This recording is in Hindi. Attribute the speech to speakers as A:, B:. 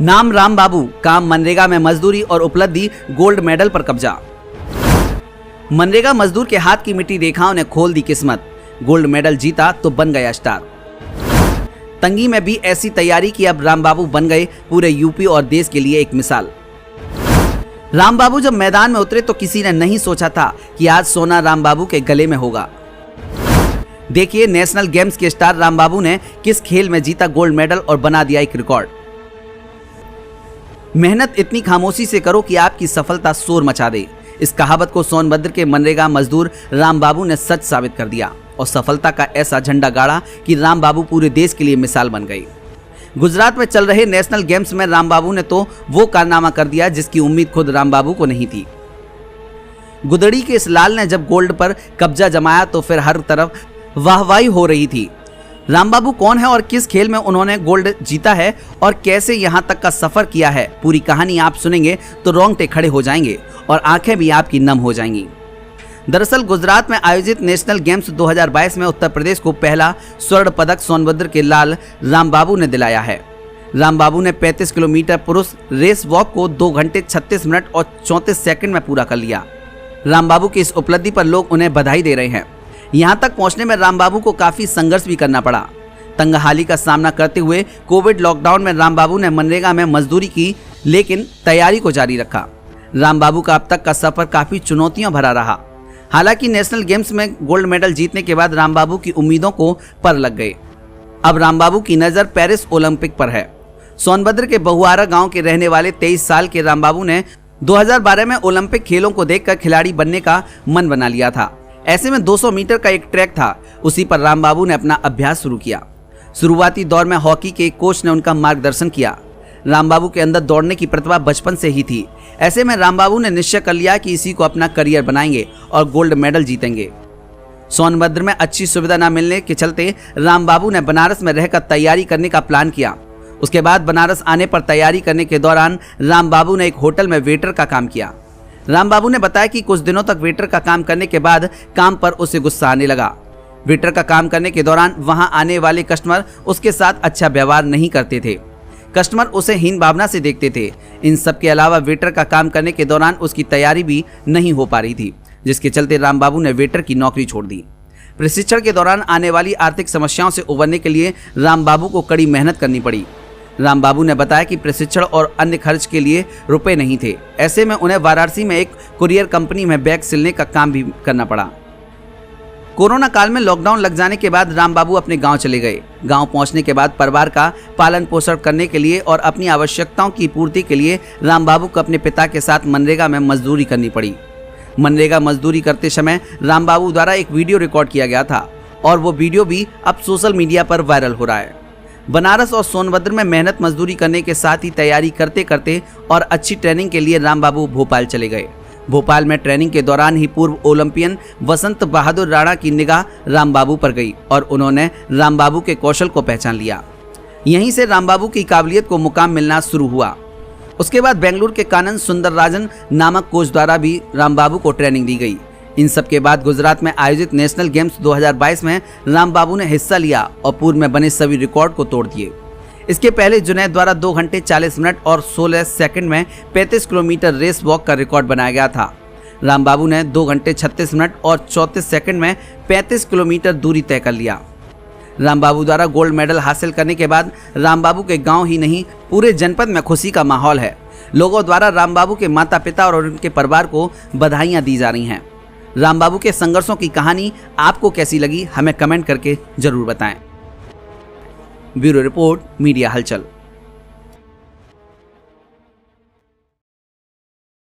A: नाम राम बाबू, काम मनरेगा में मजदूरी और उपलब्धि गोल्ड मेडल पर कब्जा। मनरेगा मजदूर के हाथ की मिट्टी रेखाओं ने खोल दी किस्मत, गोल्ड मेडल जीता तो बन गया स्टार। तंगी में भी ऐसी तैयारी कि अब राम बाबू बन गए पूरे यूपी और देश के लिए एक मिसाल। राम बाबू जब मैदान में उतरे तो किसी ने नहीं सोचा था कि आज सोना राम बाबू के गले में होगा। देखिए नेशनल गेम्स के स्टार राम बाबू ने किस खेल में जीता गोल्ड मेडल और बना दिया एक रिकॉर्ड। मेहनत इतनी खामोशी से करो कि आपकी सफलता शोर मचा दे। इस कहावत को सोनभद्र के मनरेगा मजदूर राम बाबू ने सच साबित कर दिया और सफलता का ऐसा झंडा गाड़ा कि राम बाबू पूरे देश के लिए मिसाल बन गई। गुजरात में चल रहे नेशनल गेम्स में राम बाबू ने तो वो कारनामा कर दिया जिसकी उम्मीद खुद राम बाबू को नहीं थी। गुदड़ी के इस लाल ने जब गोल्ड पर कब्जा जमाया तो फिर हर तरफ वाहवाही हो रही थी। राम बाबू कौन है और किस खेल में उन्होंने गोल्ड जीता है और कैसे यहां तक का सफर किया है, पूरी कहानी आप सुनेंगे तो रोंगटे खड़े हो जाएंगे और आंखें भी आपकी नम हो जाएंगी। दरअसल गुजरात में आयोजित नेशनल गेम्स 2022 में उत्तर प्रदेश को पहला स्वर्ण पदक सोनभद्र के लाल राम बाबू ने दिलाया है। राम बाबू ने 35 किलोमीटर पुरुष रेस वॉक को 2 घंटे 36 मिनट और 34 सेकंड में पूरा कर लिया। राम बाबू की इस उपलब्धि पर लोग उन्हें बधाई दे रहे हैं। यहां तक पहुंचने में राम बाबू को काफी संघर्ष भी करना पड़ा। तंगहाली का सामना करते हुए कोविड लॉकडाउन में राम बाबू ने मनरेगा में मजदूरी की, लेकिन तैयारी को जारी रखा। राम बाबू का अब तक का सफर काफी चुनौतियों भरा रहा। हालांकि नेशनल गेम्स में गोल्ड मेडल जीतने के बाद राम बाबू की उम्मीदों को पर लग गए। अब राम बाबू की नजर पेरिस ओलंपिक पर है। सोनभद्र के बहुआरा गांव के रहने वाले 23 साल के राम बाबू ने 2012 में ओलंपिक खेलों को देखकर खिलाड़ी बनने का मन बना लिया था। ऐसे में 200 मीटर का एक ट्रैक था, उसी पर राम बाबू ने अपना अभ्यास शुरू किया। शुरुआती दौर में हॉकी के एक कोच ने उनका मार्गदर्शन किया। राम बाबू के अंदर दौड़ने की प्रतिभा बचपन से ही थी। ऐसे में राम बाबू ने निश्चय कर लिया कि इसी को अपना करियर बनाएंगे और गोल्ड मेडल जीतेंगे। सोनभद्र में अच्छी सुविधा न मिलने के चलते राम बाबू ने बनारस में रहकर तैयारी करने का प्लान किया। उसके बाद बनारस आने पर तैयारी करने के दौरान राम बाबू ने एक होटल में वेटर का काम किया। राम बाबू ने बताया कि कुछ दिनों तक वेटर का काम करने के बाद काम पर उसे गुस्सा आने लगा। वेटर का काम करने के दौरान वहां आने वाले कस्टमर उसके साथ अच्छा व्यवहार नहीं करते थे। कस्टमर उसे हीन भावना से देखते थे। इन सब के अलावा वेटर का काम करने के दौरान उसकी तैयारी भी नहीं हो पा रही थी, जिसके चलते राम बाबू ने वेटर की नौकरी छोड़ दी। प्रशिक्षण के दौरान आने वाली आर्थिक समस्याओं से उबरने के लिए राम बाबू को कड़ी मेहनत करनी पड़ी। राम बाबू ने बताया कि प्रशिक्षण और अन्य खर्च के लिए रुपए नहीं थे। ऐसे में उन्हें वाराणसी में एक कुरियर कंपनी में बैग सिलने का काम भी करना पड़ा। कोरोना काल में लॉकडाउन लग जाने के बाद राम बाबू अपने गांव चले गए। गांव पहुंचने के बाद परिवार का पालन पोषण करने के लिए और अपनी आवश्यकताओं की पूर्ति के लिए राम बाबू को अपने पिता के साथ मनरेगा में मजदूरी करनी पड़ी। मनरेगा मजदूरी करते समय राम बाबू द्वारा एक वीडियो रिकॉर्ड किया गया था और वो वीडियो भी अब सोशल मीडिया पर वायरल हो रहा है। बनारस और सोनभद्र में मेहनत मजदूरी करने के साथ ही तैयारी करते करते और अच्छी ट्रेनिंग के लिए राम बाबू भोपाल चले गए। भोपाल में ट्रेनिंग के दौरान ही पूर्व ओलंपियन वसंत बहादुर राणा की निगाह राम बाबू पर गई और उन्होंने राम बाबू के कौशल को पहचान लिया। यहीं से राम बाबू की काबिलियत को मुकाम मिलना शुरू हुआ। उसके बाद बेंगलुरु के कानन सुंदरराजन नामक कोच द्वारा भी राम बाबू को ट्रेनिंग दी गई। इन सब के बाद गुजरात में आयोजित नेशनल गेम्स 2022 में राम बाबू ने हिस्सा लिया और पूर्व में बने सभी रिकॉर्ड को तोड़ दिए। इसके पहले जुनैद द्वारा 2 घंटे 40 मिनट और 16 सेकंड में 35 किलोमीटर रेस वॉक का रिकॉर्ड बनाया गया था। राम बाबू ने 2 घंटे 36 मिनट और 34 सेकंड में 35 किलोमीटर दूरी तय कर लिया। राम बाबू द्वारा गोल्ड मेडल हासिल करने के बाद राम बाबू के गांव ही नहीं पूरे जनपद में खुशी का माहौल है। लोगों द्वारा राम बाबू के माता पिता और उनके परिवार को बधाइयां दी जा रही हैं। राम बाबू के संघर्षों की कहानी आपको कैसी लगी, हमें कमेंट करके जरूर बताएं। ब्यूरो रिपोर्ट, मीडिया हलचल।